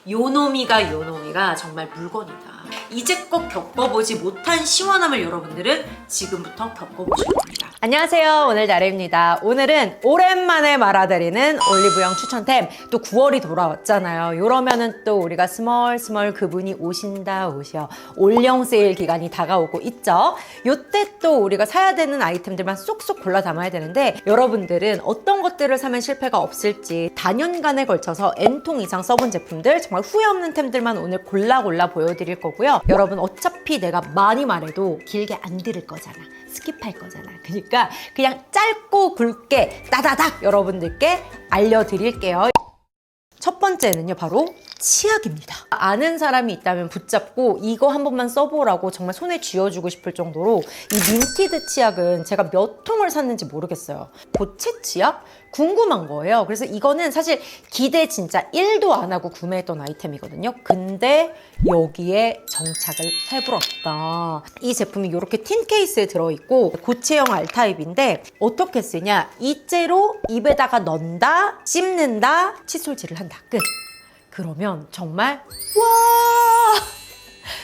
요놈이가 정말 물건이다. 이제껏 겪어보지 못한 시원함을 여러분들은 지금부터 겪어보실 겁니다. 안녕하세요, 오늘 나래입니다. 오늘은 오랜만에 말아드리는 올리브영 추천템. 또 9월이 돌아왔잖아요. 이러면은 또 우리가 스멀스멀 그분이 오신다 오셔 올영 세일 기간이 다가오고 있죠. 요때 또 우리가 사야 되는 아이템들만 쏙쏙 골라 담아야 되는데, 여러분들은 어떤 것들을 사면 실패가 없을지 단연간에 걸쳐서 N통 이상 써본 제품들, 정말 후회 없는 템들만 오늘 골라 보여드릴 거고요. 여러분, 어차피 내가 많이 말해도 길게 안 들을 거잖아. 스킵할 거잖아. 그러니까 그냥 짧고 굵게 따다닥 여러분들께 알려드릴게요. 첫 번째는요, 바로 치약입니다. 아는 사람이 있다면 붙잡고 이거 한 번만 써보라고 정말 손에 쥐어주고 싶을 정도로, 이 민티드 치약은 제가 몇 통을 샀는지 모르겠어요. 고체 치약? 궁금한 거예요. 그래서 이거는 사실 기대 진짜 1도 안 하고 구매했던 아이템이거든요. 근데 여기에 정착을 해버렸다. 이 제품이 이렇게 틴 케이스에 들어있고 고체형 R타입인데, 어떻게 쓰냐? 이째로 입에다가 넣는다, 씹는다, 칫솔질을 한다. 끝. 그러면 정말 와,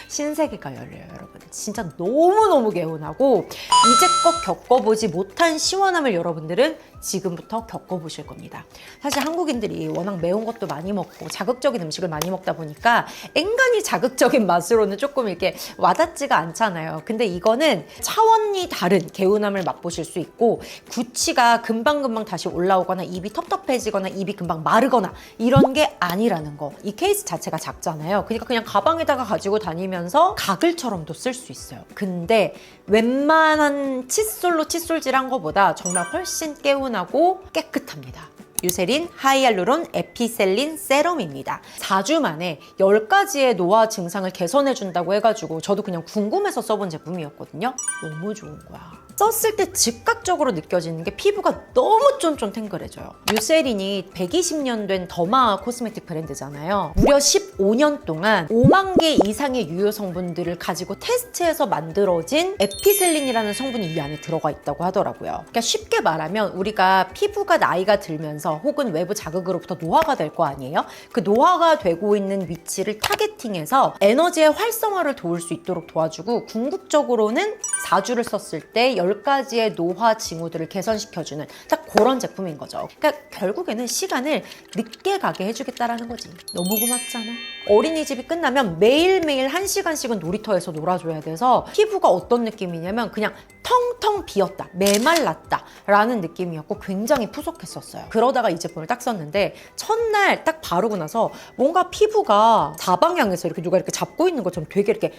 신세계가 열려요, 여러분. 진짜 너무너무 개운하고 이제껏 겪어보지 못한 시원함을 여러분들은 지금부터 겪어보실 겁니다. 사실 한국인들이 워낙 매운 것도 많이 먹고 자극적인 음식을 많이 먹다 보니까 엔간히 자극적인 맛으로는 조금 이렇게 와닿지가 않잖아요. 근데 이거는 차원이 다른 개운함을 맛보실 수 있고, 구취가 금방금방 다시 올라오거나 입이 텁텁해지거나 입이 금방 마르거나 이런 게 아니라는 거. 이 케이스 자체가 작잖아요. 그러니까 그냥 가방에다가 가지고 다니면서 가글처럼도 쓸 수 있어요. 근데 웬만한 칫솔로 칫솔질한 거보다 정말 훨씬 개운하고 깨끗합니다. 유세린 하이알루론 에피셀린 세럼입니다. 4주 만에 10가지의 노화 증상을 개선해준다고 해가지고 저도 그냥 궁금해서 써본 제품이었거든요. 너무 좋은 거야. 썼을 때 즉각적으로 느껴지는 게 피부가 너무 쫀쫀탱글해져요. 유세린이 120년 된 더마 코스메틱 브랜드잖아요. 무려 15년 동안 5만 개 이상의 유효 성분들을 가지고 테스트해서 만들어진 에피셀린이라는 성분이 이 안에 들어가 있다고 하더라고요. 그러니까 쉽게 말하면 우리가 피부가 나이가 들면서 혹은 외부 자극으로부터 노화가 될 거 아니에요? 그 노화가 되고 있는 위치를 타겟팅해서 에너지의 활성화를 도울 수 있도록 도와주고, 궁극적으로는 4주를 썼을 때 10가지의 노화 징후들을 개선시켜주는 딱 그런 제품인 거죠. 그러니까 결국에는 시간을 늦게 가게 해주겠다라는 거지. 너무 고맙잖아. 어린이집이 끝나면 매일매일 1시간씩은 놀이터에서 놀아줘야 돼서 피부가 어떤 느낌이냐면 그냥 텅텅 비었다, 메말랐다 라는 느낌이었고 굉장히 푸석했었어요. 그러다가 이 제품을 딱 썼는데 첫날 딱 바르고 나서 뭔가 피부가 사방향에서 이렇게 누가 이렇게 잡고 있는 것처럼 되게 이렇게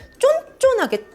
쫀쫀하게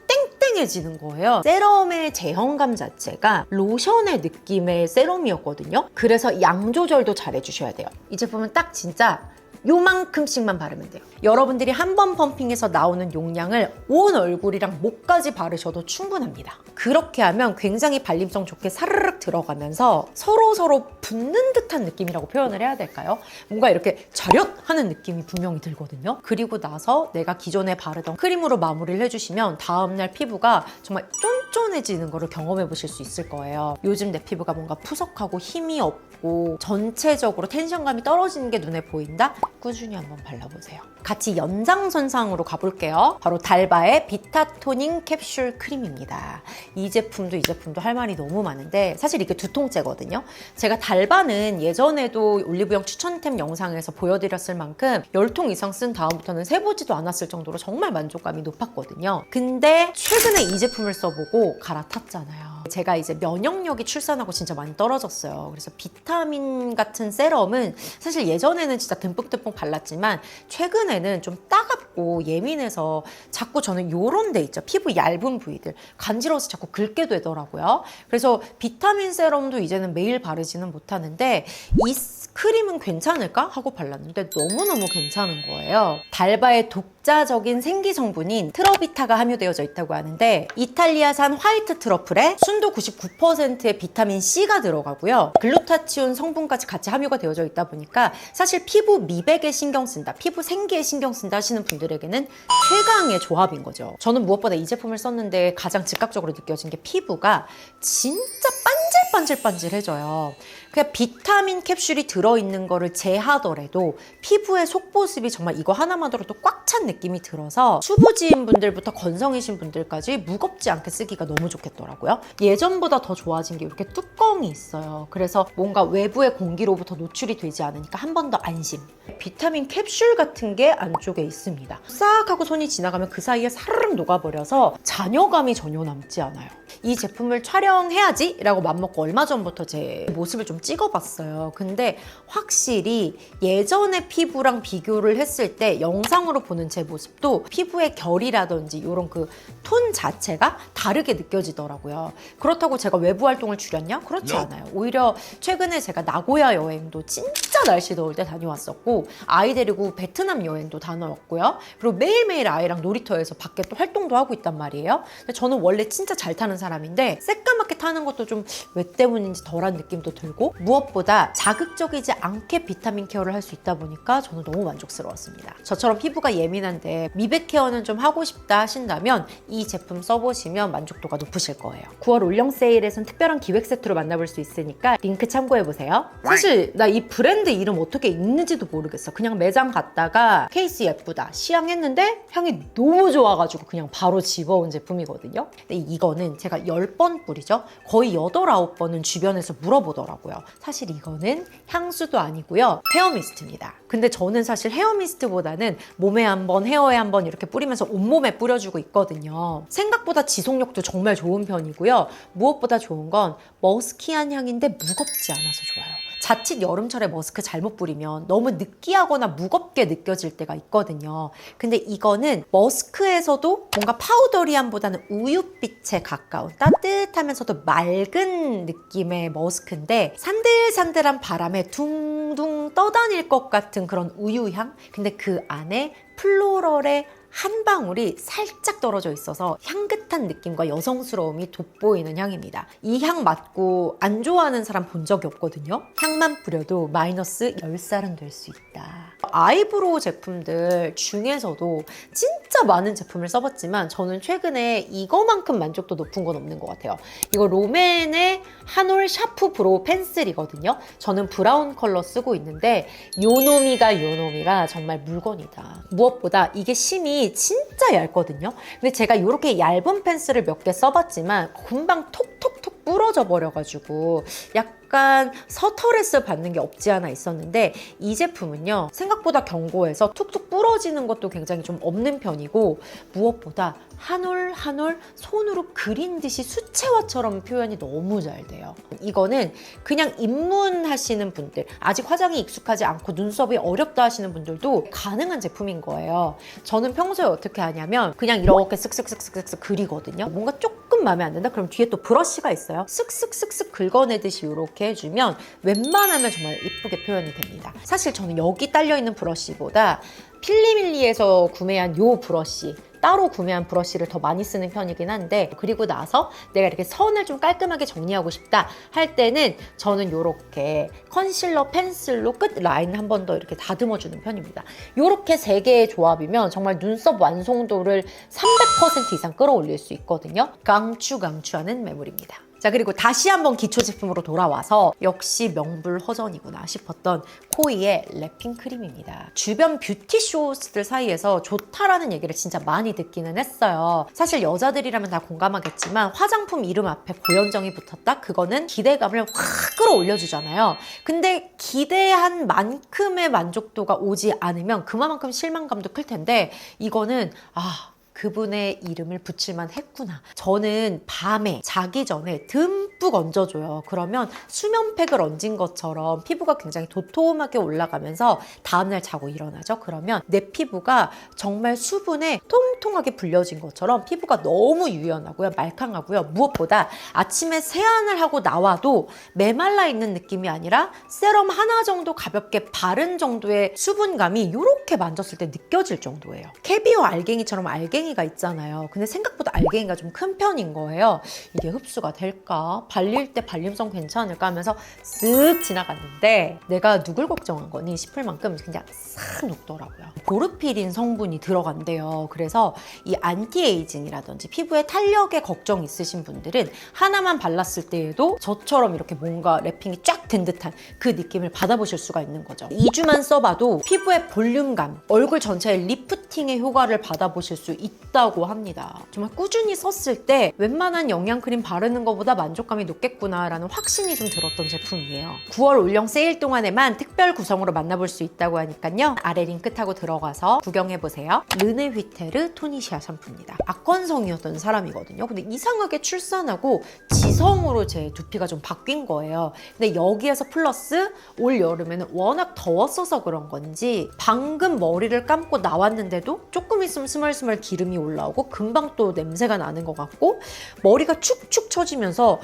땡땡해지는 거예요. 세럼의 제형감 자체가 로션의 느낌의 세럼이었거든요. 그래서 양 조절도 잘 해주셔야 돼요. 이 제품은 딱 진짜 요만큼씩만 바르면 돼요. 여러분들이 한 번 펌핑해서 나오는 용량을 온 얼굴이랑 목까지 바르셔도 충분합니다. 그렇게 하면 굉장히 발림성 좋게 사르륵 들어가면서 서로 붙는 듯한 느낌이라고 표현을 해야 될까요? 뭔가 이렇게 저렷 하는 느낌이 분명히 들거든요. 그리고 나서 내가 기존에 바르던 크림으로 마무리를 해주시면 다음날 피부가 정말 쫀쫀해지는 거를 경험해 보실 수 있을 거예요. 요즘 내 피부가 뭔가 푸석하고 힘이 없고 전체적으로 텐션감이 떨어지는 게 눈에 보인다? 꾸준히 한번 발라보세요. 같이 연장선상으로 가볼게요. 바로 달바의 비타토닝 캡슐 크림입니다. 이 제품도 할 말이 너무 많은데 사실 이게 2통째거든요. 제가 달바는 예전에도 올리브영 추천템 영상에서 보여드렸을 만큼 10통 이상 쓴 다음부터는 세보지도 않았을 정도로 정말 만족감이 높았거든요. 근데 최근에 이 제품을 써보고 갈아탔잖아요. 제가 이제 면역력이 출산하고 진짜 많이 떨어졌어요. 그래서 비타민 같은 세럼은 사실 예전에는 진짜 듬뿍듬뿍 발랐지만 최근에는 좀 따갑고 예민해서 자꾸 저는 요런 데 있죠. 피부 얇은 부위들 간지러워서 자꾸 긁게 되더라고요. 그래서 비타민 세럼도 이제는 매일 바르지는 못하는데 이 크림은 괜찮을까? 하고 발랐는데 너무너무 괜찮은 거예요. 달바의 독자적인 생기 성분인 트러비타가 함유되어져 있다고 하는데 이탈리아산 화이트 트러플에 순도 99%의 비타민 C가 들어가고요. 글루타치온 성분까지 같이 함유가 되어져 있다 보니까 사실 피부 미백에 신경 쓴다, 피부 생기에 신경 쓴다 하시는 분들에게는 최강의 조합인 거죠. 저는 무엇보다 이 제품을 썼는데 가장 즉각적으로 느껴진 게 피부가 진짜 반질반질반질해져요. 그냥 비타민 캡슐이 들어있는 거를 제하더라도 피부의 속보습이 정말 이거 하나만으로도 꽉 찬 느낌이 들어서 수부지인 분들부터 건성이신 분들까지 무겁지 않게 쓰기가 너무 좋겠더라고요. 예전보다 더 좋아진 게 이렇게 뚜껑이 있어요. 그래서 뭔가 외부의 공기로부터 노출이 되지 않으니까 한 번 더 안심. 비타민 캡슐 같은 게 안쪽에 있습니다. 싹 하고 손이 지나가면 그 사이에 사르륵 녹아버려서 잔여감이 전혀 남지 않아요. 이 제품을 촬영해야지 라고 맘먹고 얼마 전부터 제 모습을 좀 찍어봤어요. 근데 확실히 예전의 피부랑 비교를 했을 때 영상으로 보는 제 모습도 피부의 결이라든지 이런 그 톤 자체가 다르게 느껴지더라고요. 그렇다고 제가 외부 활동을 줄였냐? 그렇지 않아요. 오히려 최근에 제가 나고야 여행도 진짜 날씨 더울 때 다녀왔었고 아이 데리고 베트남 여행도 다녀왔고요. 그리고 매일매일 아이랑 놀이터에서 밖에 또 활동도 하고 있단 말이에요. 근데 저는 원래 진짜 잘 타는 사람인데 새까맣게 타는 것도 좀 왜 때문인지 덜한 느낌도 들고 무엇보다 자극적이지 않게 비타민 케어를 할 수 있다 보니까 저는 너무 만족스러웠습니다. 저처럼 피부가 예민한데 미백 케어는 좀 하고 싶다 하신다면 이 제품 써보시면 만족도가 높으실 거예요. 9월 올영 세일에선 특별한 기획 세트로 만나볼 수 있으니까 링크 참고해보세요. 사실 나 이 브랜드 이름 어떻게 읽는지도 모르겠어. 그냥 매장 갔다가 케이스 예쁘다 시향했는데 향이 너무 좋아가지고 그냥 바로 집어온 제품이거든요. 근데 이거는 제가 10번 뿌리죠. 거의 8, 9번은 주변에서 물어보더라고요. 사실 이거는 향수도 아니고요. 헤어미스트입니다. 근데 저는 사실 헤어미스트보다는 몸에 한 번, 헤어에 한 번 이렇게 뿌리면서 온몸에 뿌려주고 있거든요. 생각보다 지속력도 정말 좋은 편이고요. 무엇보다 좋은 건 머스키한 향인데 무겁지 않아서 좋아요. 자칫 여름철에 머스크 잘못 뿌리면 너무 느끼하거나 무겁게 느껴질 때가 있거든요. 근데 이거는 머스크에서도 뭔가 파우더리함보다는 우윳빛에 가까운 따뜻하면서도 맑은 느낌의 머스크인데 산들산들한 바람에 둥둥 떠다닐 것 같은 그런 우유향? 근데 그 안에 플로럴의 한 방울이 살짝 떨어져 있어서 향긋한 느낌과 여성스러움이 돋보이는 향입니다. 이 향 맡고 안 좋아하는 사람 본 적이 없거든요. 향만 뿌려도 마이너스 10살은 될 수 있다. 아이브로우 제품들 중에서도 진짜 많은 제품을 써봤지만 저는 최근에 이거만큼 만족도 높은 건 없는 것 같아요. 이거 롬앤의 한올 샤프 브로우 펜슬이거든요. 저는 브라운 컬러 쓰고 있는데 요놈이가 정말 물건이다. 무엇보다 이게 심이 진짜 얇거든요. 근데 제가 이렇게 얇은 펜슬을 몇 개 써봤지만 금방 톡톡톡 부러져 버려가지고 약간 서터레스 받는 게 없지 않아 있었는데 이 제품은요 생각보다 견고해서 툭툭 부러지는 것도 굉장히 좀 없는 편이고 무엇보다 한 올 한 올 손으로 그린 듯이 수채화처럼 표현이 너무 잘 돼요. 이거는 그냥 입문하시는 분들 아직 화장이 익숙하지 않고 눈썹이 어렵다 하시는 분들도 가능한 제품인 거예요. 저는 평소에 어떻게 하냐면 그냥 이렇게 쓱쓱쓱쓱쓱 그리거든요. 뭔가 조금 마음에 안 든다? 그럼 뒤에 또 브러쉬가 있어요. 쓱쓱쓱쓱 긁어내듯이 이렇게 해주면 웬만하면 정말 예쁘게 표현이 됩니다. 사실 저는 여기 딸려있는 브러쉬보다 필리밀리에서 구매한 요 브러쉬 따로 구매한 브러쉬를 더 많이 쓰는 편이긴 한데 그리고 나서 내가 이렇게 선을 좀 깔끔하게 정리하고 싶다 할 때는 저는 이렇게 컨실러 펜슬로 끝 라인 한 번 더 이렇게 다듬어주는 편입니다. 이렇게 3개의 조합이면 정말 눈썹 완성도를 300% 이상 끌어올릴 수 있거든요. 강추하는 매물입니다. 자, 그리고 다시 한번 기초 제품으로 돌아와서 역시 명불허전이구나 싶었던 코이의 랩핑 크림입니다. 주변 뷰티쇼스들 사이에서 좋다라는 얘기를 진짜 많이 듣기는 했어요. 사실 여자들이라면 다 공감하겠지만 화장품 이름 앞에 고현정이 붙었다? 그거는 기대감을 확 끌어올려주잖아요. 근데 기대한 만큼의 만족도가 오지 않으면 그만큼 실망감도 클 텐데 이거는 그분의 이름을 붙일만 했구나. 저는 밤에 자기 전에 듬뿍 얹어줘요. 그러면 수면팩을 얹은 것처럼 피부가 굉장히 도톰하게 올라가면서 다음날 자고 일어나죠. 그러면 내 피부가 정말 수분에 통통하게 불려진 것처럼 피부가 너무 유연하고요. 말캉하고요. 무엇보다 아침에 세안을 하고 나와도 메말라 있는 느낌이 아니라 세럼 하나 정도 가볍게 바른 정도의 수분감이 이렇게 만졌을 때 느껴질 정도예요. 캐비어 알갱이처럼 알갱이가 있잖아요. 근데 생각보다 알갱이가 좀 큰 편인 거예요. 이게 흡수가 될까? 발릴 때 발림성 괜찮을까 하면서 쓱 지나갔는데 내가 누굴 걱정한 거니 싶을 만큼 그냥 싹 녹더라고요. 보르피린 성분이 들어간대요. 그래서 이 안티에이징이라든지 피부에 탄력에 걱정 있으신 분들은 하나만 발랐을 때에도 저처럼 이렇게 뭔가 랩핑이 쫙 된 듯한 그 느낌을 받아보실 수가 있는 거죠. 2주만 써봐도 피부의 볼륨감, 얼굴 전체의 리프팅의 효과를 받아보실 수 있다고 합니다. 정말 꾸준히 썼을 때 웬만한 영양크림 바르는 것보다 만족감이 높겠구나라는 확신이 좀 들었던 제품이에요. 9월 올영 세일 동안에만 특별 구성으로 만나볼 수 있다고 하니까요. 아래 링크 타고 들어가서 구경해보세요. 르네 휘테르 토니시아 샴푸입니다. 악건성이었던 사람이거든요. 근데 이상하게 출산하고 지성으로 제 두피가 좀 바뀐 거예요. 근데 여기에서 플러스 올 여름에는 워낙 더웠어서 그런 건지 방금 머리를 감고 나왔는데도 조금 있으면 스멀스멀 기름이 올라오고 금방 또 냄새가 나는 것 같고 머리가 축축 처지면서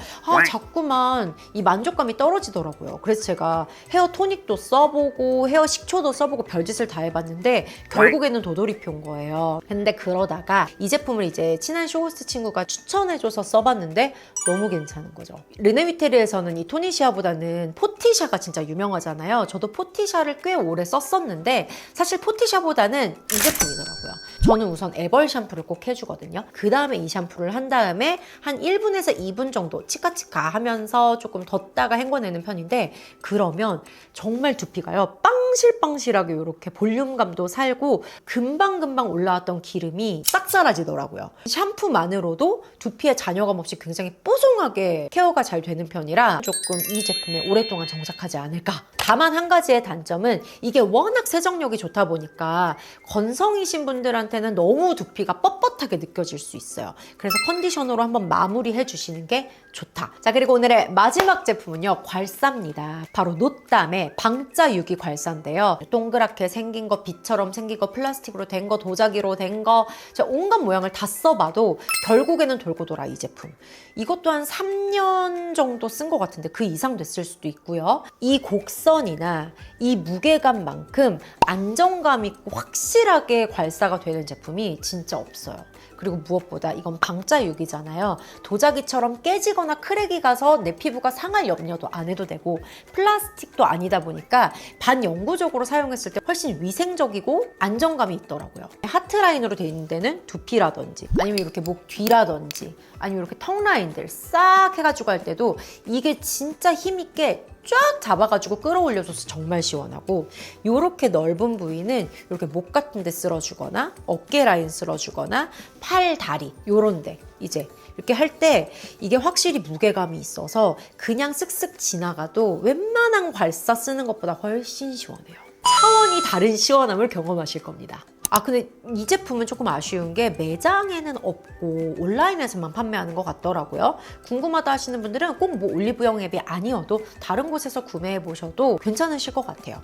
자꾸만 이 만족감이 떨어지더라고요. 그래서 제가 헤어 토닉도 써보고 헤어 식초도 써보고 별짓을 다 해봤는데 결국에는 도돌이표 온 거예요. 근데 그러다가 이 제품을 이제 친한 쇼호스트 친구가 추천해줘서 써봤는데 너무 괜찮은 거죠. 르네위테르에서는 이 토니시아보다는 포티샤가 진짜 유명하잖아요. 저도 포티샤를 꽤 오래 썼었는데 사실 포티샤보다는 이 제품이더라고요. 저는 우선 에벌 샴푸를 꼭 해주거든요. 그 다음에 이 샴푸를 한 다음에 한 1분에서 2분 정도 치카치카 하면서 조금 뒀다가 헹궈내는 편인데 그러면 정말 두피가요 빵실빵실하게 이렇게 볼륨감도 살고 금방금방 올라왔던 기름이 싹 사라지더라고요. 샴푸만으로도 두피에 잔여감 없이 굉장히 뽀송하게 케어가 잘 되는 편이라 조금 이 제품에 오랫동안 정착하지 않을까. 다만 한 가지의 단점은 이게 워낙 세정력이 좋다 보니까 건성이신 분들한테는 너무 두피가 뻣뻣하게 느껴질 수 있어요. 그래서 컨디셔너로 한번 마무리해 주시는 게 좋다. 자, 그리고 오늘의 마지막 제품은요, 괄사입니다. 바로 노담의 방자 유기 괄사인데요. 동그랗게 생긴 거, 빛처럼 생긴 거, 플라스틱으로 된 거, 도자기로 된 거, 제가 온갖 모양을 다 써봐도 결국에는 돌고 돌아 이 제품. 이것도 한 3년 정도 쓴 것 같은데 그 이상 됐을 수도 있고요. 이 곡선이나 이 무게감만큼 안정감 있고 확실하게 괄사가 되는 제품이 진짜 없어요. 그리고 무엇보다 이건 방자유기잖아요. 도자기처럼 깨지거나 크랙이 가서 내 피부가 상할 염려도 안 해도 되고 플라스틱도 아니다 보니까 반영구적으로 사용했을 때 훨씬 위생적이고 안정감이 있더라고요. 하트라인으로 돼 있는 데는 두피라든지 아니면 이렇게 목 뒤라든지 아니면 이렇게 턱 라인들 싹 해가지고 할 때도 이게 진짜 힘있게 쫙 잡아가지고 끌어올려줘서 정말 시원하고 이렇게 넓은 부위는 이렇게 목 같은 데 쓸어주거나 어깨 라인 쓸어주거나 팔, 다리 요런 데 이제 이렇게 할 때 이게 확실히 무게감이 있어서 그냥 쓱쓱 지나가도 웬만한 괄사 쓰는 것보다 훨씬 시원해요. 차원이 다른 시원함을 경험하실 겁니다. 근데 이 제품은 조금 아쉬운 게 매장에는 없고 온라인에서만 판매하는 것 같더라고요. 궁금하다 하시는 분들은 꼭 뭐 올리브영 앱이 아니어도 다른 곳에서 구매해 보셔도 괜찮으실 것 같아요.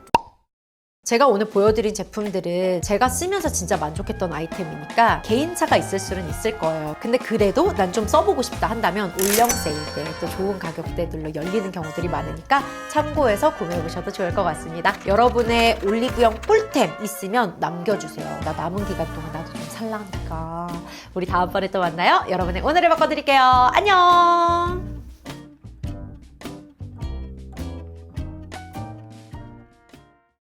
제가 오늘 보여드린 제품들은 제가 쓰면서 진짜 만족했던 아이템이니까 개인차가 있을 수는 있을 거예요. 근데 그래도 난 좀 써보고 싶다 한다면 올영 세일 때 또 좋은 가격대들로 열리는 경우들이 많으니까 참고해서 구매해보셔도 좋을 것 같습니다. 여러분의 올리브영 꿀템 있으면 남겨주세요. 나 남은 기간 동안 나도 좀 살라니까. 우리 다음번에 또 만나요. 여러분의 오늘을 바꿔드릴게요. 안녕!